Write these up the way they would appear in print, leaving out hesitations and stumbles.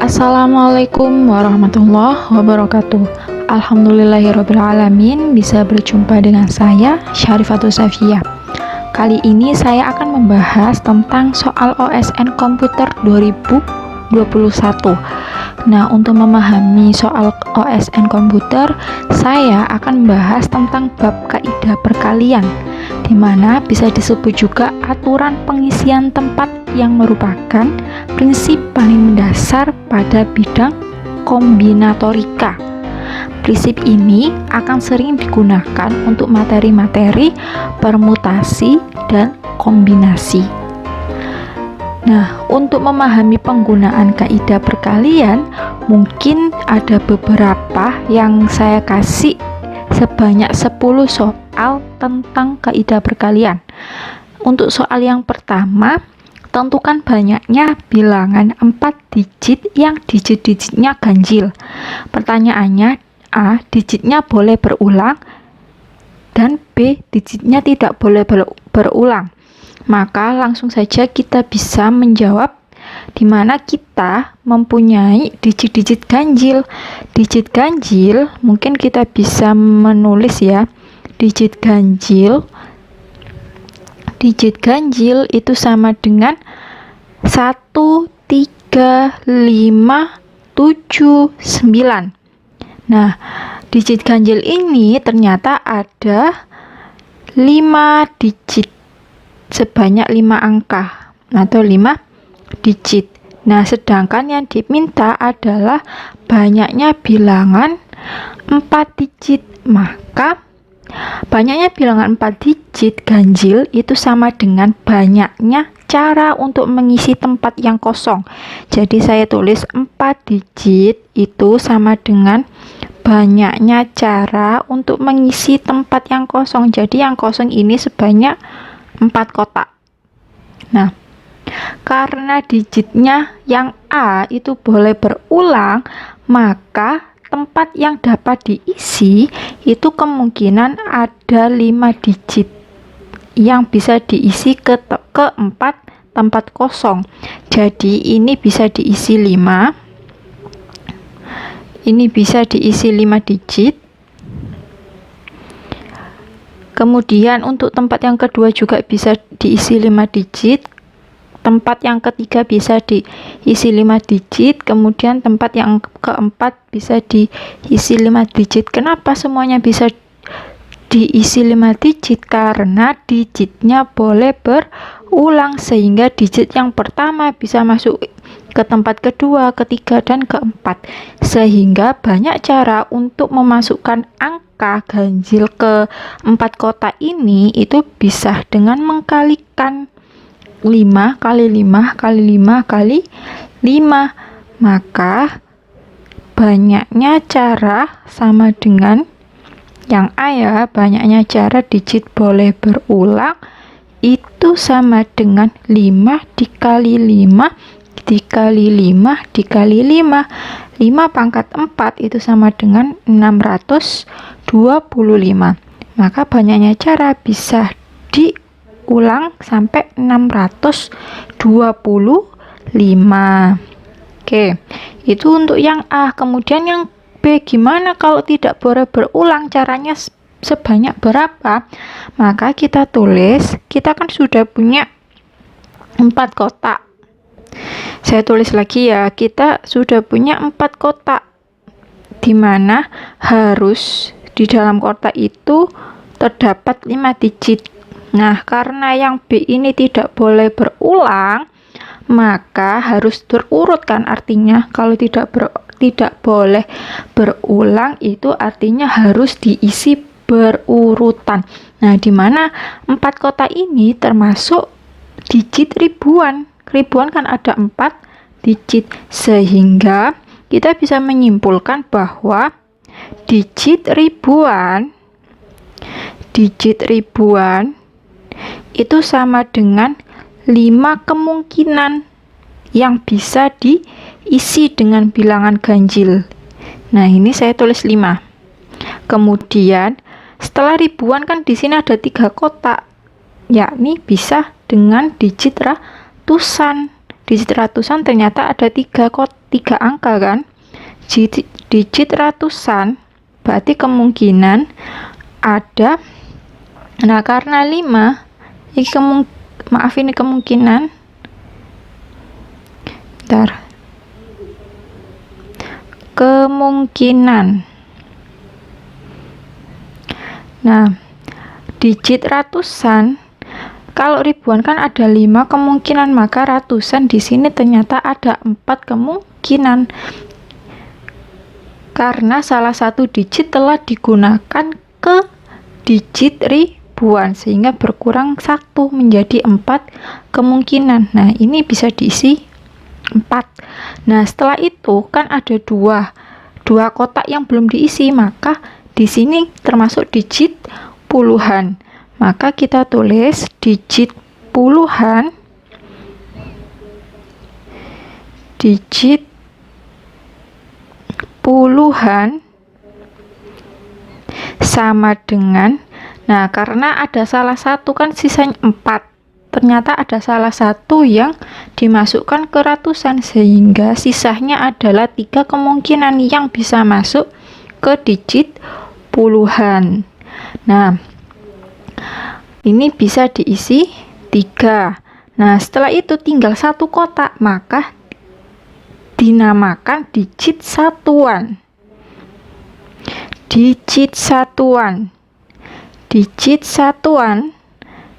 Assalamualaikum warahmatullahi wabarakatuh. Alhamdulillahirrabbilalamin, bisa berjumpa dengan saya Syarifatul Safiyah. Kali ini saya akan membahas tentang soal OSN komputer 2021. Nah, untuk memahami soal OSN komputer, saya akan membahas tentang bab kaidah perkalian, di mana bisa disebut juga aturan pengisian tempat yang merupakan prinsip paling mendasar pada bidang kombinatorika. Prinsip ini akan sering digunakan untuk materi-materi permutasi dan kombinasi. Nah, untuk memahami penggunaan kaidah perkalian, mungkin ada beberapa yang saya kasih sebanyak 10 soal tentang kaidah perkalian. Untuk soal yang pertama, tentukan banyaknya bilangan 4 digit yang digit-digitnya ganjil. Pertanyaannya, A. Digitnya boleh berulang, dan B. Digitnya tidak boleh berulang. Maka langsung saja kita bisa menjawab di mana kita mempunyai digit-digit ganjil. Digit ganjil mungkin kita bisa menulis ya. Digit ganjil itu sama dengan 1, 3, 5, 7, 9. Nah, digit ganjil ini ternyata ada 5 digit sebanyak 5 angka atau 5 digit. Nah, sedangkan yang diminta adalah banyaknya bilangan 4 digit. Maka banyaknya bilangan 4 digit ganjil itu sama dengan banyaknya cara untuk mengisi tempat yang kosong. Jadi saya tulis 4 digit itu sama dengan banyaknya cara untuk mengisi tempat yang kosong. Jadi yang kosong ini sebanyak 4 kotak. Nah, karena digitnya yang A itu boleh berulang, maka tempat yang dapat diisi itu kemungkinan ada 5 digit yang bisa diisi ke 4 tempat kosong. Jadi ini bisa diisi 5. Ini bisa diisi 5 digit. Kemudian untuk tempat yang kedua juga bisa diisi 5 digit. Tempat yang ketiga bisa diisi 5 digit. Kemudian tempat yang keempat bisa diisi 5 digit. Kenapa semuanya bisa diisi 5 digit? Karena digitnya boleh berulang, sehingga digit yang pertama bisa masuk ke tempat kedua, ketiga, dan keempat. Sehingga banyak cara untuk memasukkan angka ganjil ke 4 kotak ini itu bisa dengan mengkalikan 5 kali 5 kali 5 kali 5. Maka banyaknya cara sama dengan yang A ya, banyaknya cara digit boleh berulang itu sama dengan 5 dikali 5 dikali 5 dikali 5. 5 pangkat 4 itu sama dengan 625. Maka banyaknya cara bisa diulang sampai 625. Oke, itu untuk yang A. Kemudian yang B, gimana kalau tidak boleh berulang? Caranya sebanyak berapa? Maka kita tulis, kita kan sudah punya 4 kotak. Saya tulis lagi ya, kita sudah punya 4 kotak, di mana harus di dalam kotak itu terdapat 5 digit. Nah, karena yang B ini tidak boleh berulang, maka harus berurut kan, artinya kalau tidak boleh berulang itu artinya harus diisi berurutan. Nah, di mana 4 kotak ini termasuk digit ribuan. Ribuan kan ada 4 digit, sehingga kita bisa menyimpulkan bahwa digit ribuan itu sama dengan 5 kemungkinan yang bisa diisi dengan bilangan ganjil. Nah, ini saya tulis 5. Kemudian setelah ribuan kan di sini ada 3 kotak, yakni bisa dengan digit ratusan. Digit ratusan ternyata ada 3 3 angka kan, digit ratusan, berarti kemungkinan ada, nah karena 5 ini kemungkinan, nah digit ratusan, kalau ribuan kan ada 5 kemungkinan, maka ratusan di sini ternyata ada 4 kemungkinan karena salah satu digit telah digunakan ke digit ribuan sehingga berkurang 1 menjadi 4 kemungkinan. Nah ini bisa diisi 4. Nah setelah itu kan ada dua kotak yang belum diisi, maka di sini termasuk digit puluhan, maka kita tulis digit puluhan sama dengan, nah karena ada salah satu kan sisanya 4, ternyata ada salah satu yang dimasukkan ke ratusan sehingga sisanya adalah 3 kemungkinan yang bisa masuk ke digit puluhan. Nah ini bisa diisi 3. Nah setelah itu tinggal 1 kotak, maka dinamakan digit satuan. Digit satuan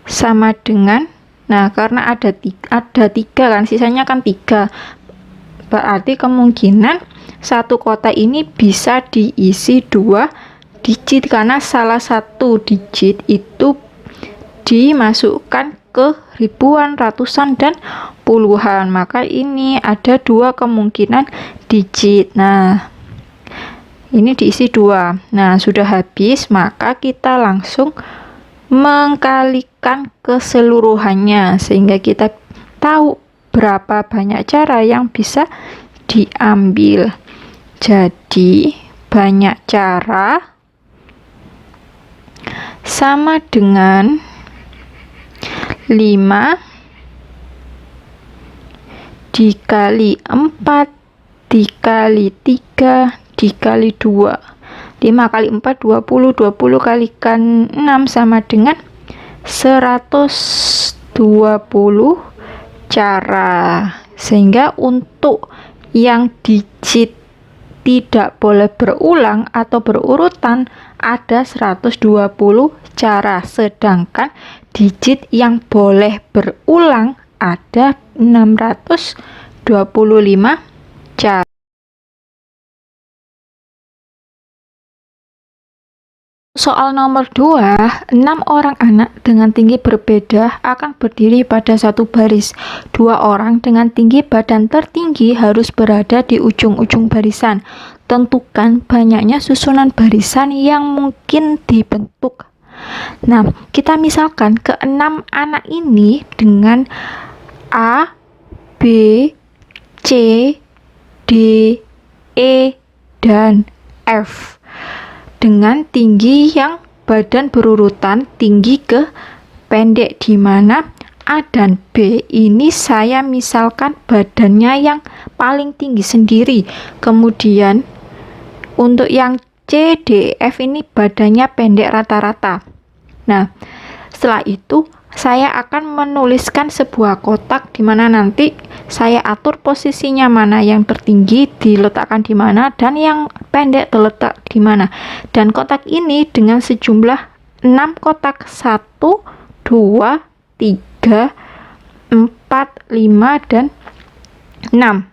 sama dengan, nah karena ada 3 kan, sisanya kan 3, berarti kemungkinan 1 kotak ini bisa diisi 2 digit karena salah satu digit itu dimasukkan ke ribuan, ratusan, dan puluhan, maka ini ada 2 kemungkinan digit. Nah ini diisi 2. Nah sudah habis, maka kita langsung mengkalikan keseluruhannya sehingga kita tahu berapa banyak cara yang bisa diambil. Jadi banyak cara sama dengan 5 dikali 4 dikali 3 dikali 2. 5 kali 4 20, 20 kalikan 6 sama dengan 120 cara. Sehingga untuk yang digit tidak boleh berulang atau berurutan ada 120 cara, sedangkan digit yang boleh berulang ada 625 cara. Soal nomor 2, 6 orang anak dengan tinggi berbeda akan berdiri pada satu baris. 2 orang dengan tinggi badan tertinggi harus berada di ujung-ujung barisan. Tentukan banyaknya susunan barisan yang mungkin dibentuk. Nah, kita misalkan ke-6 anak ini dengan A, B, C, D, E, dan F dengan tinggi yang badan berurutan tinggi ke pendek, di mana A dan B ini saya misalkan badannya yang paling tinggi sendiri, kemudian untuk yang C, D, F ini badannya pendek rata-rata. Nah setelah itu saya akan menuliskan sebuah kotak di mana nanti saya atur posisinya, mana yang tertinggi diletakkan di mana dan yang pendek terletak di mana. Dan kotak ini dengan sejumlah 6 kotak, 1, 2, 3, 4, 5, dan 6.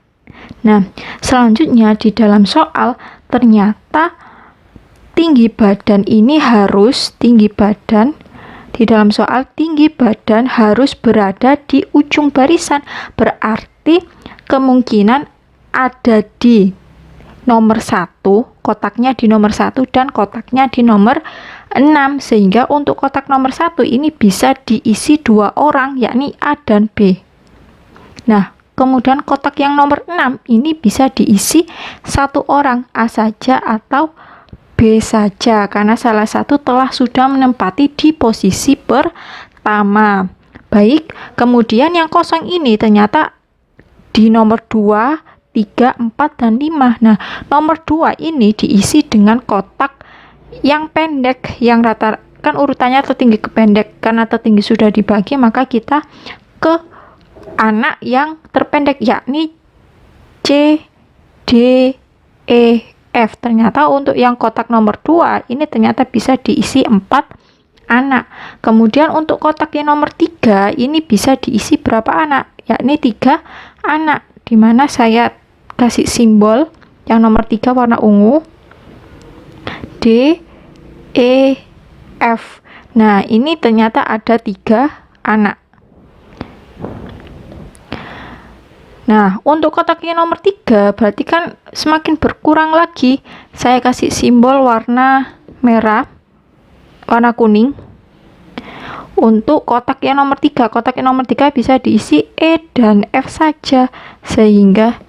Nah, selanjutnya di dalam soal ternyata tinggi badan ini harus di dalam soal tinggi badan harus berada di ujung barisan, berarti kemungkinan ada di nomor 1, kotaknya di nomor 1 dan kotaknya di nomor 6, sehingga untuk kotak nomor 1 ini bisa diisi 2 orang, yakni A dan B. Nah kemudian kotak yang nomor 6 ini bisa diisi 1 orang, A saja atau B saja, karena salah satu telah sudah menempati di posisi pertama. Baik, kemudian yang kosong ini ternyata di nomor 2 3, 4, dan 5. Nah, nomor 2 ini diisi dengan kotak yang pendek, yang rata kan urutannya tertinggi ke pendek. Karena tertinggi sudah dibagi, maka kita ke anak yang terpendek, yakni C, D, E, F. Ternyata untuk yang kotak nomor 2 ini ternyata bisa diisi 4 anak. Kemudian untuk kotak yang nomor 3 ini bisa diisi berapa anak? Yakni 3 anak. Dimana saya kasih simbol yang nomor 3 warna ungu, D, E, F. Nah, ini ternyata ada 3 anak. Nah, untuk kotak yang nomor 3 berarti kan semakin berkurang lagi. Saya kasih simbol warna merah, warna kuning. Untuk kotak yang nomor 3, kotak yang nomor 3 bisa diisi E dan F saja. Sehingga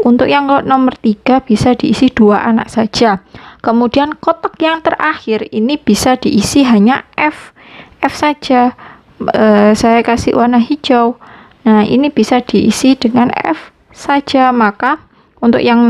untuk yang nomor 3 bisa diisi 2 anak saja. Kemudian kotak yang terakhir ini bisa diisi hanya F saja. Saya kasih warna hijau. Nah, ini bisa diisi dengan F saja. Maka untuk yang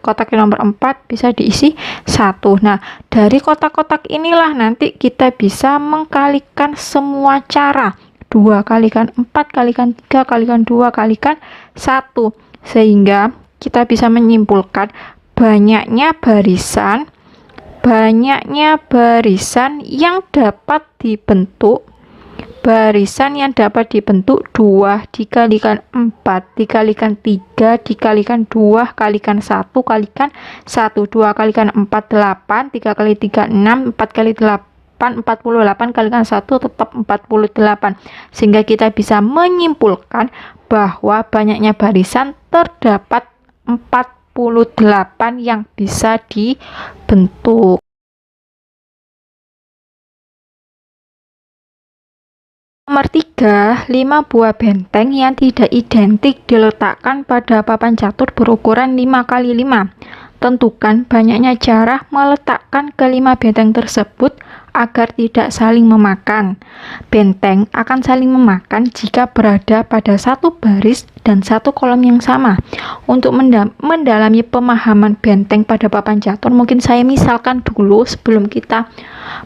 kotak yang nomor 4 bisa diisi 1. Nah, dari kotak-kotak inilah nanti kita bisa mengkalikan semua cara. 2 kalikan 4 kalikan 3 kalikan 2 kalikan 1. Sehingga kita bisa menyimpulkan banyaknya barisan yang dapat dibentuk. Barisan yang dapat dibentuk 2 dikalikan 4 dikalikan 3 dikalikan 2 kalikan 1 kalikan 1. 2 kalikan 4 8, 3 kali 3 6, 4 kali 8 48 kalikan 1 tetap 48. Sehingga kita bisa menyimpulkan bahwa banyaknya barisan terdapat 48 yang bisa dibentuk. Nomor 3, 5 buah benteng yang tidak identik diletakkan pada papan catur berukuran 5 x 5. Tentukan banyaknya cara meletakkan kelima benteng tersebut agar tidak saling memakan. Benteng akan saling memakan jika berada pada satu baris dan satu kolom yang sama. Untuk mendalami pemahaman benteng pada papan catur, mungkin saya misalkan dulu sebelum kita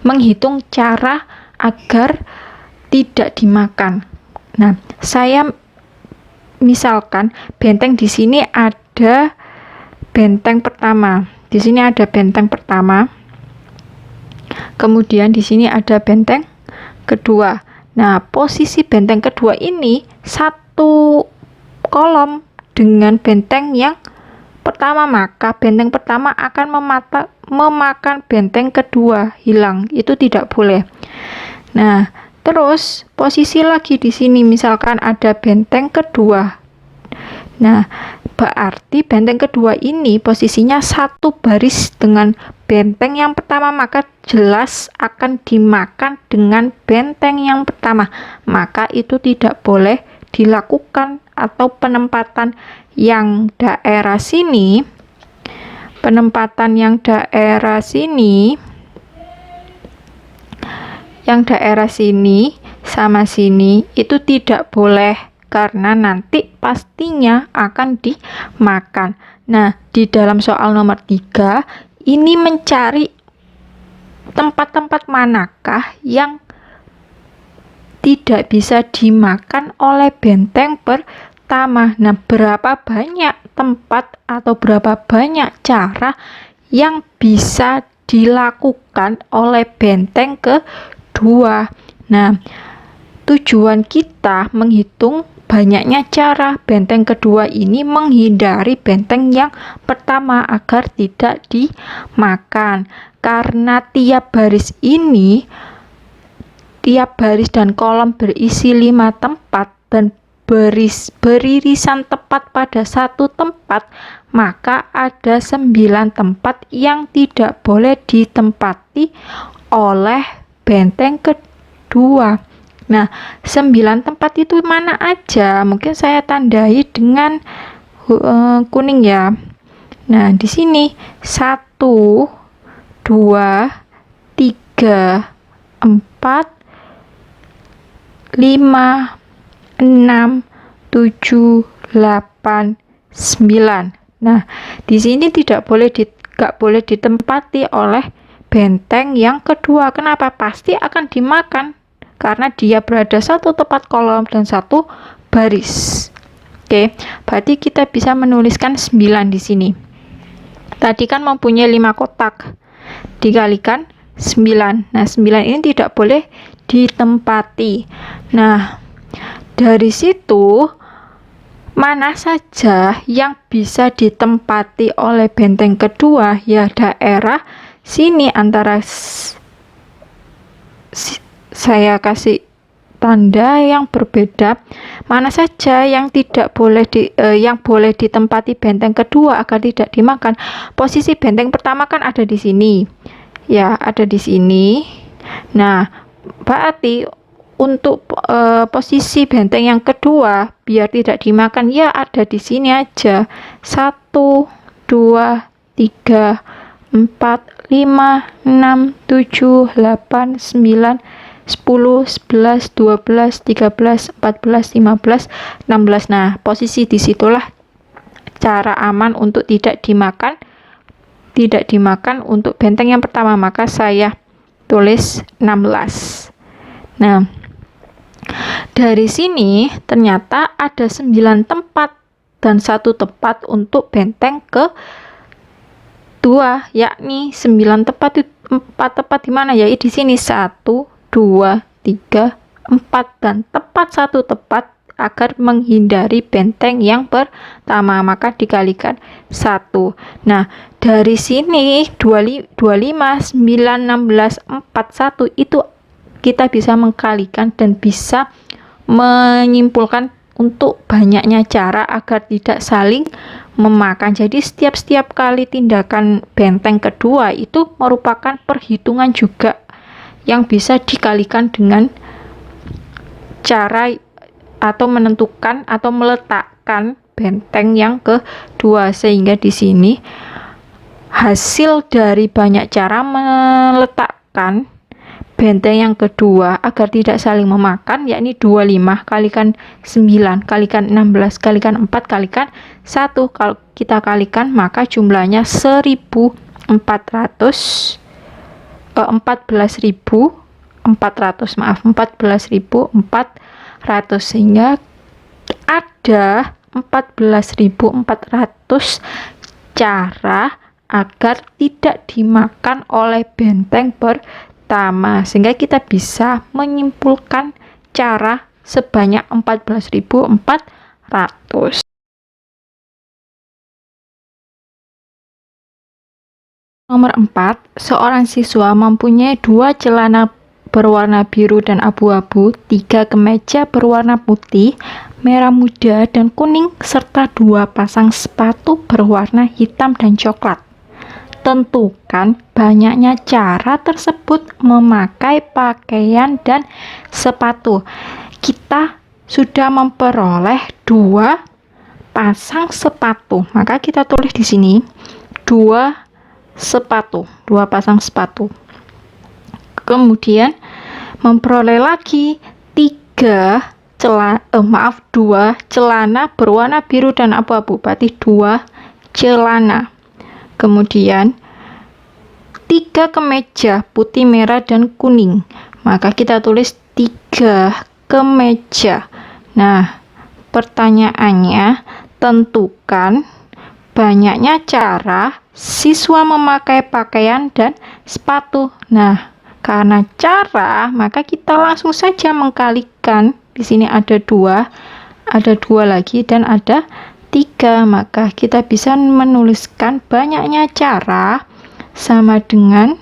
menghitung cara agar tidak dimakan. Nah, saya misalkan benteng di sini ada benteng pertama. Di sini ada benteng pertama. Kemudian di sini ada benteng kedua. Nah, posisi benteng kedua ini satu kolom dengan benteng yang pertama, maka benteng pertama akan memakan benteng kedua, hilang. Itu tidak boleh. Nah, terus posisi lagi di sini misalkan ada benteng kedua. Nah, berarti benteng kedua ini posisinya satu baris dengan benteng yang pertama, maka jelas akan dimakan dengan benteng yang pertama. Maka itu tidak boleh dilakukan. Atau penempatan yang daerah sini sama sini itu tidak boleh, karena nanti pastinya akan dimakan. Nah, di dalam soal nomor 3 ini mencari tempat-tempat manakah yang tidak bisa dimakan oleh benteng pertama. Nah, berapa banyak tempat atau berapa banyak cara yang bisa dilakukan oleh benteng kedua. Nah, tujuan kita menghitung banyaknya cara benteng kedua ini menghindari benteng yang pertama agar tidak dimakan. Karena tiap baris dan kolom berisi 5 tempat dan beririsan tepat pada satu tempat, maka ada 9 tempat yang tidak boleh ditempati oleh benteng kedua. Nah, 9 tempat itu mana aja? Mungkin saya tandai dengan kuning ya. Nah, di sini 1, 2, 3, 4, 5, 6, 7, 8, 9. Nah, di sini nggak boleh ditempati oleh benteng yang kedua. Kenapa? Pasti akan dimakan karena dia berada satu tepat kolom dan satu baris. Oke, berarti kita bisa menuliskan 9 di sini. Tadi kan mempunyai 5 kotak. Dikalikan 9. Nah, 9 ini tidak boleh ditempati. Nah, dari situ mana saja yang bisa ditempati oleh benteng kedua? Ya, daerah sini antara saya kasih tanda yang berbeda. Mana saja yang tidak boleh yang boleh ditempati benteng kedua agar tidak dimakan. Posisi benteng pertama kan ada di sini. Ya, ada di sini. Nah, berarti untuk posisi benteng yang kedua biar tidak dimakan ya ada di sini aja. 1 2 3 4 5 6 7 8 9 10 11 12 13 14 15 16. Nah, posisi disitulah cara aman untuk tidak dimakan untuk benteng yang pertama, maka saya tulis 16. Nah, dari sini ternyata ada 9 tempat dan 1 tempat untuk benteng kedua, yakni 9 tempat, 4 tempat di mana ya? Di sini 1 2 3 4 dan tepat 1 tempat agar menghindari benteng yang pertama, maka dikalikan 1. Nah, dari sini 25 9 16 4 1 itu kita bisa mengkalikan dan bisa menyimpulkan untuk banyaknya cara agar tidak saling memakan. Jadi setiap kali tindakan benteng kedua itu merupakan perhitungan juga yang bisa dikalikan dengan cara atau menentukan atau meletakkan benteng yang kedua, sehingga di sini hasil dari banyak cara meletakkan benteng yang kedua agar tidak saling memakan, yakni 25 kalikan 9 kalikan 16 kalikan 4 kalikan 1. Kalau kita kalikan maka jumlahnya 14.400, sehingga ada 14.400 cara agar tidak dimakan oleh benteng pertama, sehingga kita bisa menyimpulkan cara sebanyak 14.400. Nomor 4, seorang siswa mempunyai 2 celana berwarna biru dan abu-abu, 3 kemeja berwarna putih, merah muda, dan kuning, serta 2 pasang sepatu berwarna hitam dan coklat. Tentukan banyaknya cara tersebut memakai pakaian dan sepatu. Kita sudah memperoleh 2 pasang sepatu, maka kita tulis di sini 2 pasang sepatu. Kemudian memperoleh lagi 2 celana berwarna biru dan abu-abu, berarti 2 celana. Kemudian 3 kemeja putih, merah, dan kuning, maka kita tulis 3 kemeja. Nah, pertanyaannya, tentukan banyaknya cara siswa memakai pakaian dan sepatu. Nah, karena cara, maka kita langsung saja mengkalikan. Di sini ada 2 lagi dan ada 3, maka kita bisa menuliskan banyaknya cara sama dengan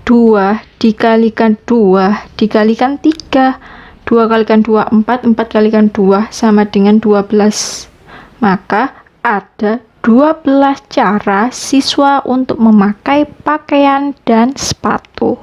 2 dikalikan 2 dikalikan 3. 2 kalikan 2 4, 4 kalikan 2 sama dengan 12. Maka ada 12 cara siswa untuk memakai pakaian dan sepatu.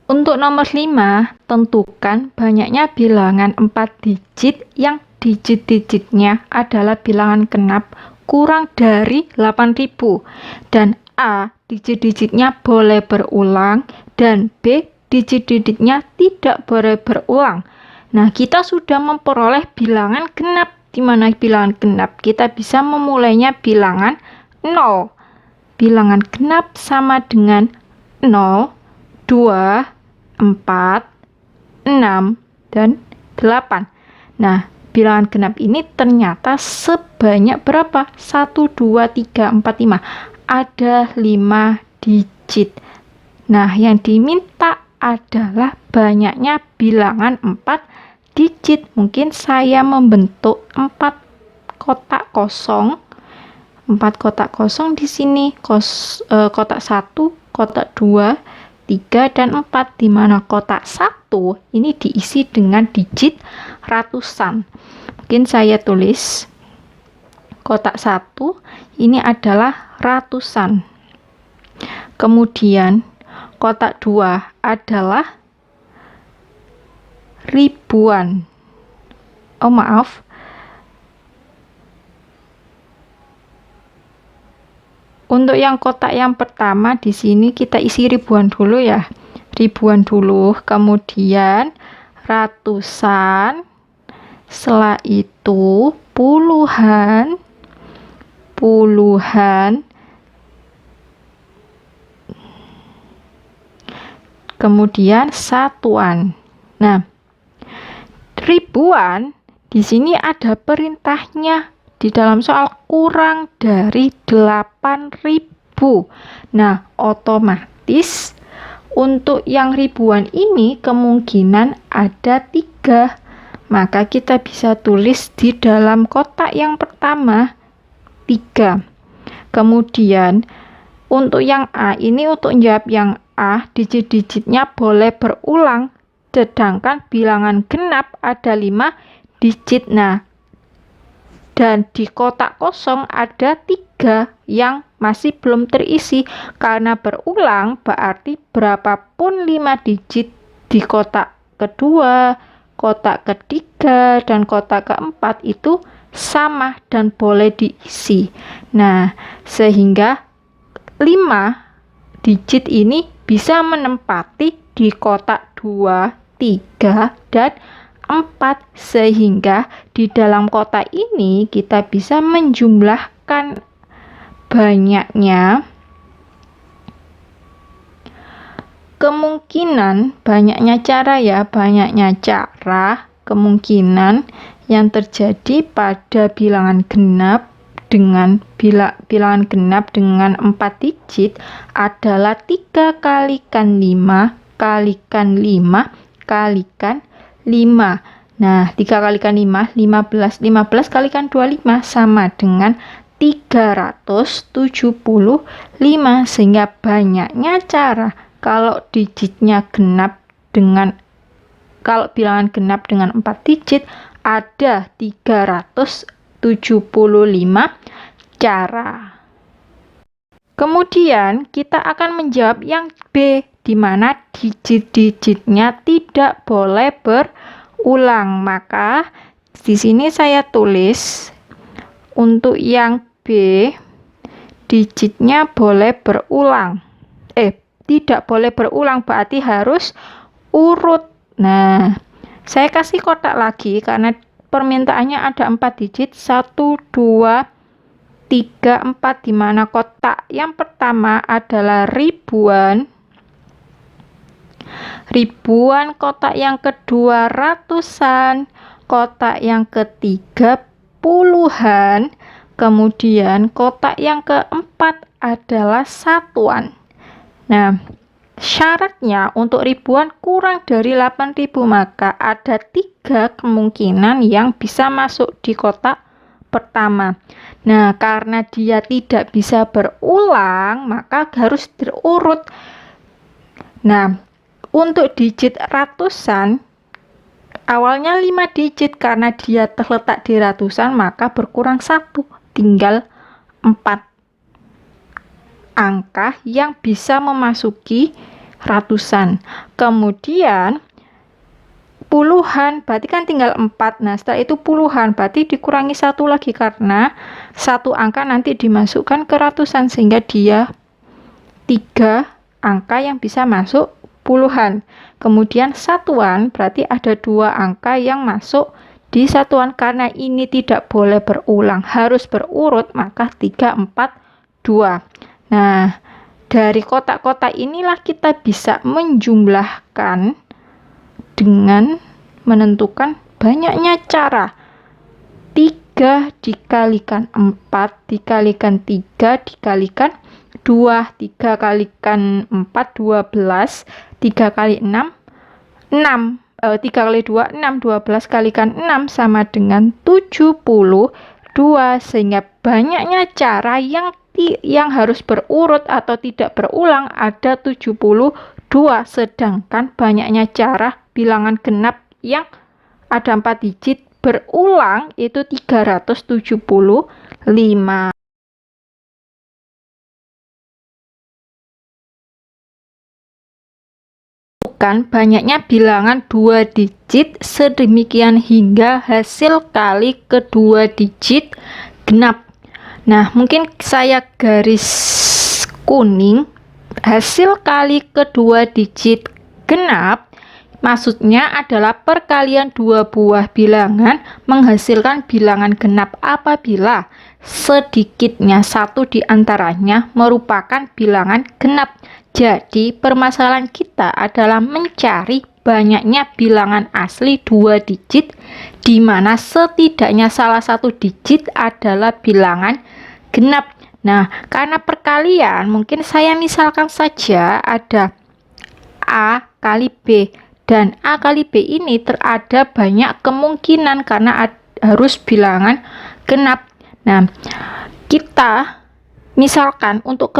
Untuk nomor 5, tentukan banyaknya bilangan 4 digit yang digit-digitnya adalah bilangan genap kurang dari 8.000 dan A digit-digitnya boleh berulang, dan B, digit-digitnya tidak boleh berulang. Nah, kita sudah memperoleh bilangan genap. Di mana bilangan genap? Kita bisa memulainya bilangan 0. Bilangan genap sama dengan 0, 2, 4, 6, dan 8. Nah, bilangan genap ini ternyata sebanyak berapa? 1, 2, 3, 4, 5. Ada 5 digit. Nah, yang diminta adalah banyaknya bilangan 4 digit. Mungkin saya membentuk 4 kotak kosong. 4 kotak kosong di sini. Kotak 1, kotak 2, 3, dan 4, di mana kotak 1 ini diisi dengan digit ratusan. Mungkin saya tulis kotak 1 ini adalah ratusan. Kemudian kotak 2 adalah ribuan. Oh, maaf. Untuk yang kotak yang pertama di sini kita isi ribuan dulu ya. Ribuan dulu, kemudian ratusan, setelah itu puluhan, kemudian satuan. Nah, ribuan di sini ada perintahnya di dalam soal kurang dari 8.000. Nah, otomatis untuk yang ribuan ini kemungkinan ada 3. Maka kita bisa tulis di dalam kotak yang pertama 3. Kemudian untuk yang A ini, untuk menjawab yang A, digit-digitnya boleh berulang. Sedangkan bilangan genap ada 5 digit. Nah, dan di kotak kosong ada 3 yang masih belum terisi. Karena berulang berarti berapapun 5 digit di kotak kedua, kotak ketiga, dan kotak keempat itu sama dan boleh diisi. Nah, sehingga 5 digit ini bisa menempati di kotak 2, 3, dan 4, sehingga di dalam kotak ini kita bisa menjumlahkan banyaknya kemungkinan yang terjadi pada bilangan genap dengan bilangan genap dengan 4 digit adalah 3 kalikan 5 kalikan 5 kalikan 5. Nah, 3 kalikan 5, 15. 15 kalikan 25 sama dengan 375. Sehingga banyaknya cara kalau bilangan genap dengan 4 digit ada 375 cara. Kemudian kita akan menjawab yang B, di mana digit-digitnya tidak boleh berulang. Maka di sini saya tulis untuk yang B, digitnya boleh berulang. Tidak boleh berulang berarti harus urut. Nah, saya kasih kotak lagi karena permintaannya ada 4 digit. 1, 2, 3, 4, di mana kotak yang pertama adalah ribuan. Kotak yang kedua ratusan, kotak yang ketiga puluhan, kemudian kotak yang keempat adalah satuan. Nah, syaratnya untuk ribuan kurang dari 8.000, maka ada 3 kemungkinan yang bisa masuk di kotak pertama. Nah, karena dia tidak bisa berulang, maka harus diurut. Nah, untuk digit ratusan, awalnya 5 digit, karena dia terletak di ratusan, maka berkurang 1, tinggal 4 angka yang bisa memasuki ratusan. Kemudian puluhan, berarti kan tinggal 4. Nah, setelah itu puluhan, berarti dikurangi 1 lagi, karena 1 angka nanti dimasukkan ke ratusan, sehingga dia 3 angka yang bisa masuk puluhan. Kemudian satuan berarti ada 2 angka yang masuk di satuan. Karena ini tidak boleh berulang, harus berurut, maka 3, 4, 2. Nah, dari kotak-kotak inilah kita bisa menjumlahkan dengan menentukan banyaknya cara. 3 dikalikan 4 dikalikan 3 dikalikan 2, 3 kalikan 4, 12, 3 kali 6, 6, 3 kali 2, 6, 12 kalikan 6 sama dengan 72, sehingga banyaknya cara yang harus berurut atau tidak berulang ada 72, sedangkan banyaknya cara bilangan genap yang ada 4 digit berulang itu 375. Banyaknya bilangan 2 digit sedemikian hingga hasil kali kedua digit genap. Nah, mungkin saya garis kuning hasil kali kedua digit genap. Maksudnya adalah perkalian 2 buah bilangan menghasilkan bilangan genap apabila sedikitnya satu di antaranya merupakan bilangan genap. Jadi, permasalahan kita adalah mencari banyaknya bilangan asli 2 digit di mana setidaknya salah satu digit adalah bilangan genap. Nah, karena perkalian, mungkin saya misalkan saja ada A kali B. Dan A kali B ini ada banyak kemungkinan karena harus bilangan genap. Nah, kita misalkan untuk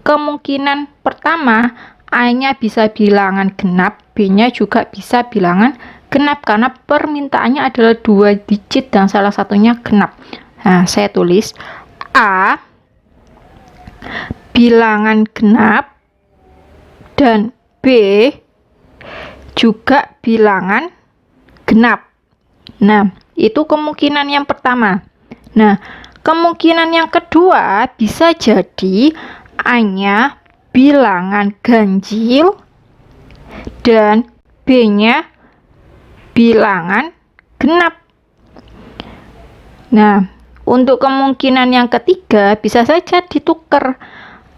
kemungkinan pertama A-nya bisa bilangan genap, B-nya juga bisa bilangan genap karena permintaannya adalah 2 digit dan salah satunya genap. Nah, saya tulis A bilangan genap dan B juga bilangan genap. Nah, itu kemungkinan yang pertama. Nah, kemungkinan yang kedua bisa jadi A-nya bilangan ganjil dan B-nya bilangan genap. Nah, untuk kemungkinan yang ketiga bisa saja ditukar.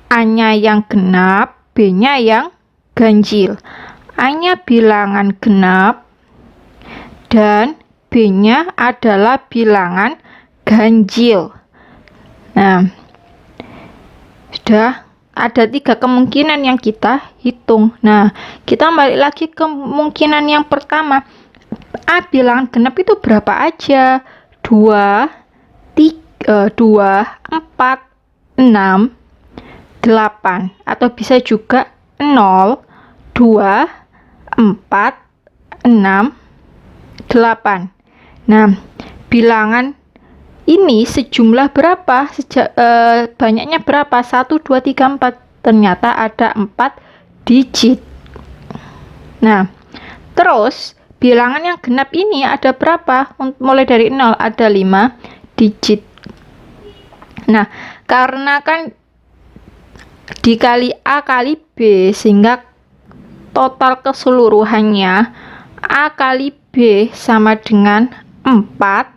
A-nya yang genap, B-nya yang ganjil. A-nya bilangan genap dan B-nya adalah bilangan ganjil. Nah, sudah ada 3 kemungkinan yang kita hitung. Nah, kita balik lagi ke kemungkinan yang pertama. A bilangan genap itu berapa aja? 2, 4, 6, 8. Atau bisa juga 0, 2, 4, 6, 8. Nah, bilangan ini sejumlah berapa? Banyaknya berapa? 1, 2, 3, 4. Ternyata ada 4 digit. Nah, terus bilangan yang genap ini ada berapa? Mulai dari 0 ada 5 digit. Nah, karena kan dikali A kali B sehingga total keseluruhannya A kali B sama dengan 4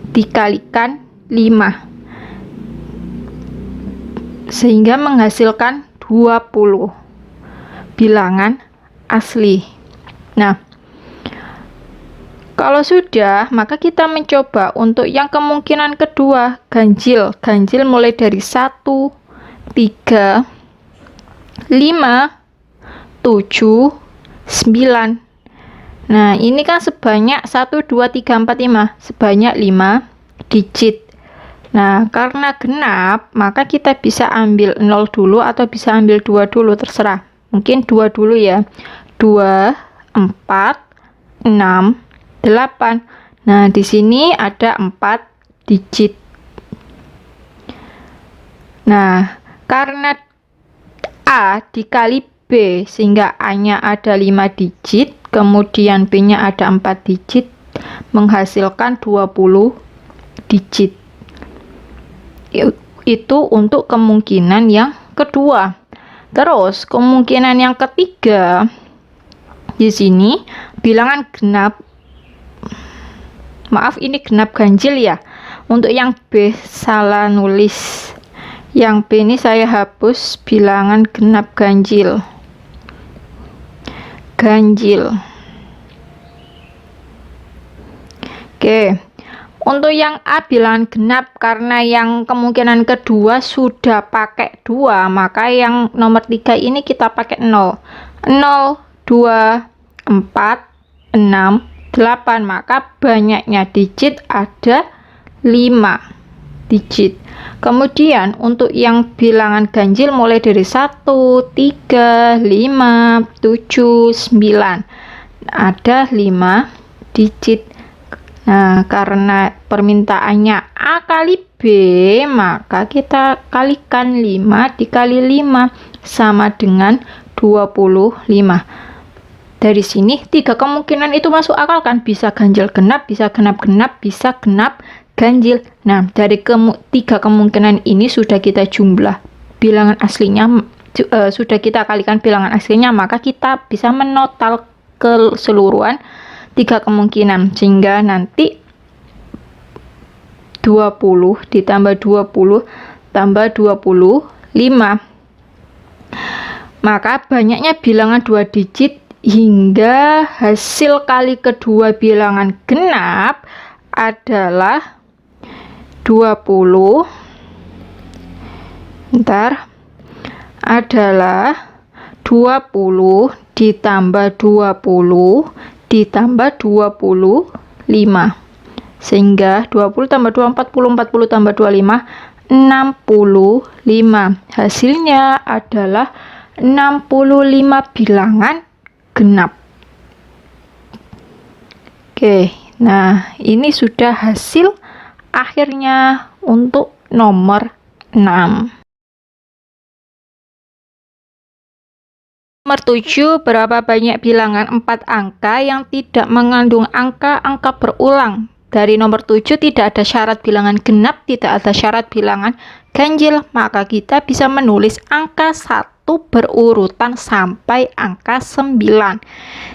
dikalikan 5 sehingga menghasilkan 20 bilangan asli. Nah, kalau sudah, maka kita mencoba untuk yang kemungkinan kedua, ganjil. Ganjil mulai dari 1, 3, 5, 7, 9. Nah, ini kan sebanyak 1, 2, 3, 4, 5. Sebanyak 5 digit. Nah, karena genap, maka kita bisa ambil 0 dulu atau bisa ambil 2 dulu, terserah. Mungkin 2 dulu ya. 2, 4, 6, 8. Nah, di sini ada 4 digit. Nah, karena A dikali B sehingga A-nya ada 5 digit, kemudian B-nya ada 4 digit, menghasilkan 20 digit. Itu untuk kemungkinan yang kedua. Terus kemungkinan yang ketiga di sini bilangan genap. Maaf, ini genap ganjil ya. Untuk yang B salah nulis. Yang B ini saya hapus, bilangan genap ganjil. Oke. Untuk yang A bilangan genap, karena yang kemungkinan kedua sudah pakai 2, maka yang nomor 3 ini kita pakai 0. 0, 2, 4, 6, 8, maka banyaknya digit ada 5 digit. Kemudian untuk yang bilangan ganjil mulai dari 1, 3, 5, 7, 9 ada 5 digit. Nah, karena permintaannya A kali B, maka kita kalikan 5 dikali 5 sama dengan 25. Dari sini 3 kemungkinan itu masuk akal kan? Bisa ganjil genap, bisa genap-genap, bisa genap ganjil. Nah, dari 3 kemungkinan ini sudah kita jumlah bilangan aslinya, sudah kita kalikan bilangan aslinya, maka kita bisa menotal keseluruhan 3 kemungkinan, sehingga nanti 20 ditambah 20 tambah 25, maka banyaknya bilangan 2 digit hingga hasil kali kedua bilangan genap adalah 20 ditambah 20 ditambah 25, sehingga 20 tambah 2 40, 40 tambah 25 65. Hasilnya adalah 65 bilangan genap. Oke, nah ini sudah hasil akhirnya untuk nomor 6. Nomor 7, berapa banyak bilangan 4 angka yang tidak mengandung angka-angka berulang? Dari nomor 7 tidak ada syarat bilangan genap, tidak ada syarat bilangan ganjil, maka kita bisa menulis angka 1 berurutan sampai angka 9.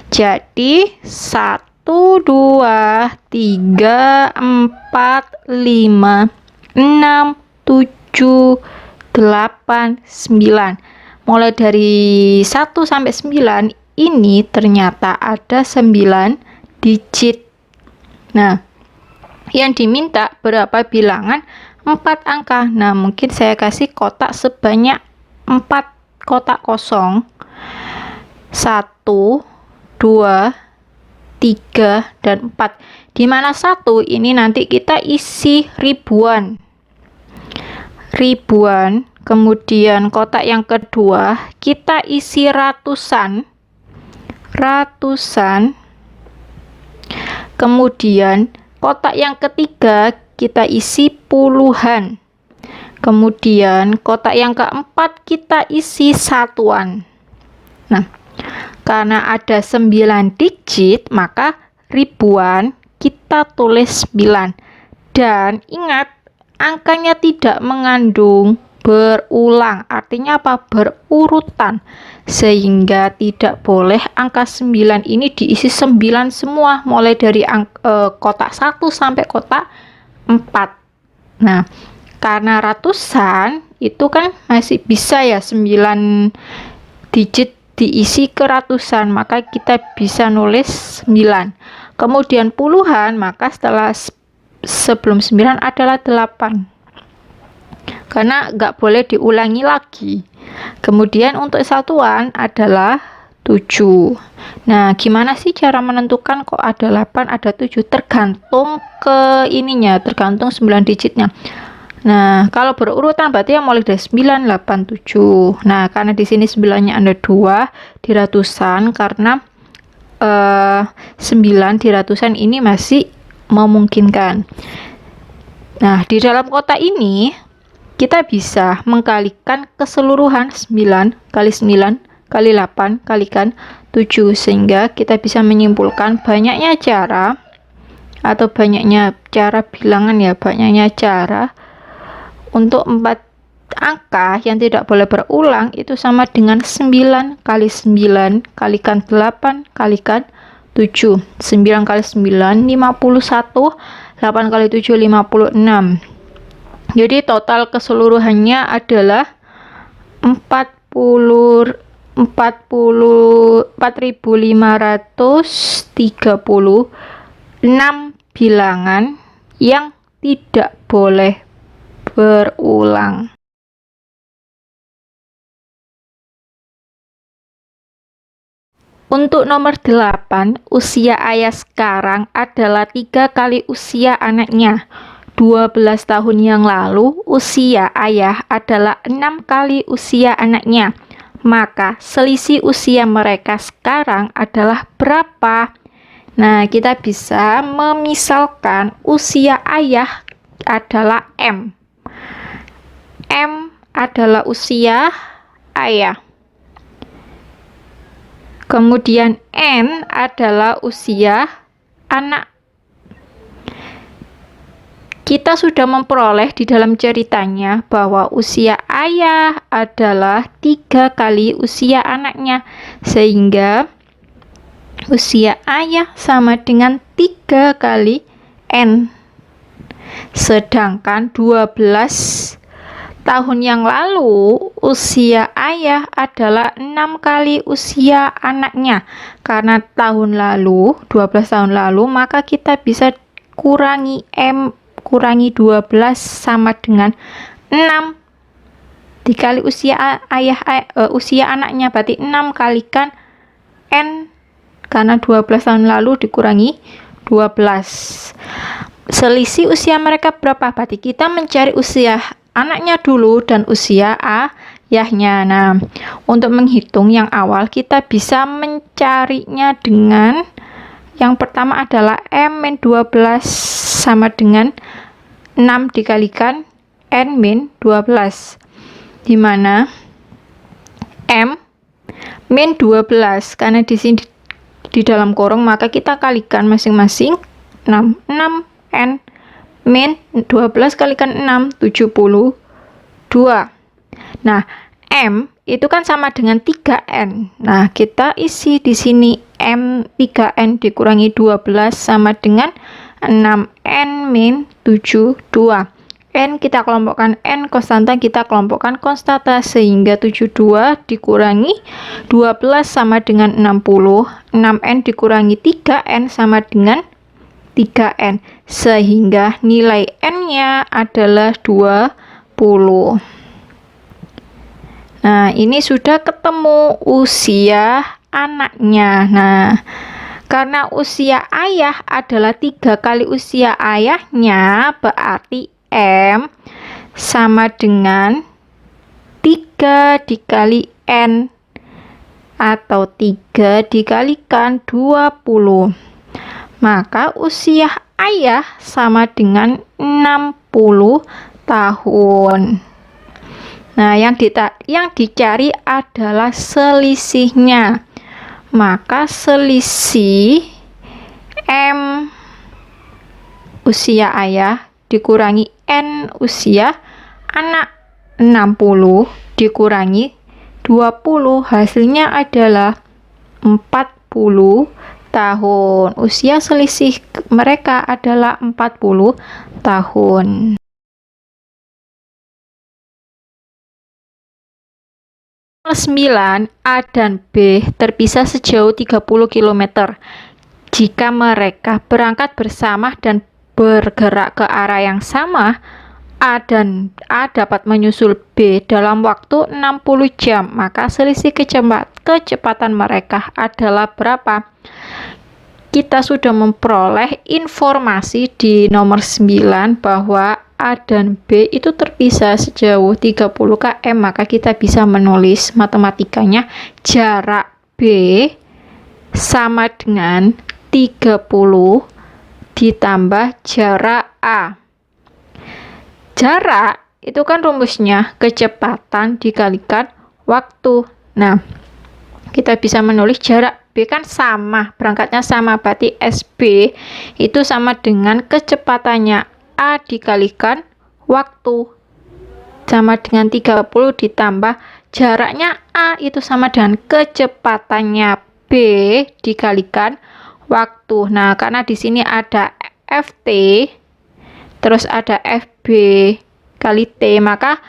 Jadi 1, 2, 3, 4, 5, 6, 7, 8, 9. Mulai dari 1 sampai 9 ini ternyata ada 9 digit. Nah, yang diminta berapa bilangan 4 angka. Nah, mungkin saya kasih kotak sebanyak 4 kotak kosong. 1, 2, 3, dan 4. Dimana 1 ini nanti kita isi ribuan. Kemudian kotak yang kedua kita isi ratusan. Kemudian kotak yang ketiga kita isi puluhan. Kemudian kotak yang keempat kita isi satuan. Nah, karena ada 9 digit, maka ribuan kita tulis 9. Dan ingat, angkanya tidak mengandung berulang, artinya apa? Berurutan, sehingga tidak boleh angka 9 ini diisi 9 semua, mulai dari kotak 1 sampai kotak 4. Nah, karena ratusan itu kan masih bisa ya 9 digit diisi ke ratusan, maka kita bisa nulis 9. Kemudian puluhan, maka setelah sebelum 9 adalah 8, karena nggak boleh diulangi lagi. Kemudian untuk satuan adalah 7. Nah, gimana sih cara menentukan kok ada 8, ada 7? Tergantung ke ininya, tergantung 9 digitnya. Nah, kalau berurutan berarti yang mulai dari 9, 8, 7. Nah, karena di sini 9-nya ada 2 di ratusan, karena 9 di ratusan ini masih memungkinkan. Nah, di dalam kotak ini kita bisa mengkalikan keseluruhan 9 kali 9 kali 8 kalikan 7, sehingga kita bisa menyimpulkan banyaknya cara, banyaknya cara untuk 4 angka yang tidak boleh berulang itu sama dengan 9 kali 9 kalikan 8 kalikan 7. 9 kali 9 51, 8 kali 7 56. Jadi total keseluruhannya adalah 4.536 bilangan yang tidak boleh berulang. Untuk nomor 8, usia ayah sekarang adalah 3 kali usia anaknya. 12 tahun yang lalu, usia ayah adalah 6 kali usia anaknya. Maka selisih usia mereka sekarang adalah berapa? Nah, kita bisa memisalkan usia ayah adalah M. M adalah usia ayah. Kemudian N adalah usia anak. Kita sudah memperoleh di dalam ceritanya bahwa usia ayah adalah 3 kali usia anaknya, sehingga usia ayah sama dengan 3 kali N. Sedangkan 12 tahun yang lalu usia ayah adalah 6 kali usia anaknya. Karena tahun lalu 12 tahun lalu, maka kita bisa kurangi M kurangi 12 sama dengan 6 dikali usia ayah usia anaknya, berarti 6 kalikan N, karena 12 tahun lalu dikurangi 12. Selisih usia mereka berapa? Berarti kita mencari usia anaknya dulu dan usia ayahnya. Nah, untuk menghitung yang awal kita bisa mencarinya dengan yang pertama adalah M-12 sama dengan 6 dikalikan N-12, di mana M-12 karena di sini di dalam kurung, maka kita kalikan masing-masing 6 N -12 kalikan 6 72. Nah, M itu kan sama dengan 3N. Nah, kita isi di sini M 3N dikurangi 12 sama dengan 6N - 72. N kita kelompokkan N konstanta, kita kelompokkan konstanta, sehingga 72 dikurangi 12 sama dengan 60. 6N dikurangi 3N sama dengan 3N, sehingga nilai N-nya adalah 20. Nah, ini sudah ketemu usia anaknya. Nah, karena usia ayah adalah 3 kali usia ayahnya, berarti M sama dengan 3 dikali N atau 3 dikalikan 20. Maka usia ayah sama dengan 60 tahun. Nah, yang dicari adalah selisihnya. Maka selisih M usia ayah dikurangi N usia anak, 60 dikurangi 20, hasilnya adalah 40 tahun. Usia selisih mereka adalah 40 tahun. Nomor 9, A dan B terpisah sejauh 30 km. Jika mereka berangkat bersama dan bergerak ke arah yang sama, A dapat menyusul B dalam waktu 60 jam, maka selisih kecepatan mereka adalah berapa? Kita sudah memperoleh informasi di nomor 9 bahwa A dan B itu terpisah sejauh 30 km, maka kita bisa menulis matematikanya jarak B sama dengan 30 ditambah jarak A. Jarak itu kan rumusnya kecepatan dikalikan waktu. Nah, kita bisa menulis jarak B kan sama, berangkatnya sama, berarti SB itu sama dengan kecepatannya A dikalikan waktu. sama dengan 30 ditambah jaraknya A itu sama dengan kecepatannya B dikalikan waktu. Nah, karena di sini ada FT terus ada FB kali T, maka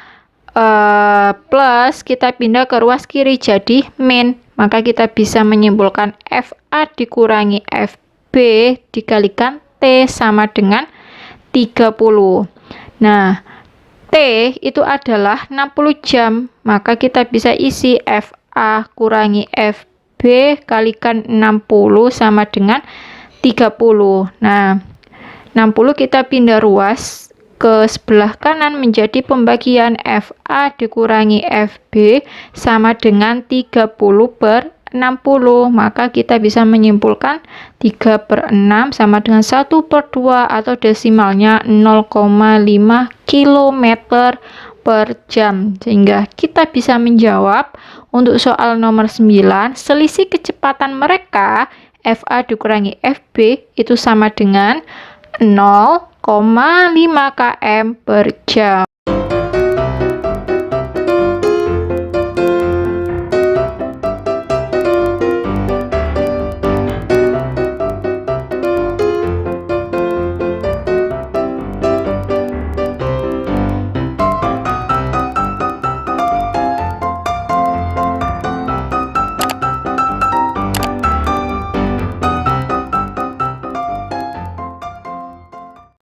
plus kita pindah ke ruas kiri jadi min, maka kita bisa menyimpulkan FA dikurangi FB dikalikan T sama dengan 30. Nah, T itu adalah 60 jam, maka kita bisa isi FA kurangi FB kalikan 60 sama dengan 30. Nah, 60 kita pindah ruas ke sebelah kanan menjadi pembagian FA dikurangi FB sama dengan 30 per 60, maka kita bisa menyimpulkan 3 per 6 sama dengan 1 per 2 atau desimalnya 0,5 km per jam, sehingga kita bisa menjawab untuk soal nomor 9 selisih kecepatan mereka FA dikurangi FB itu sama dengan 0,5 km per jam.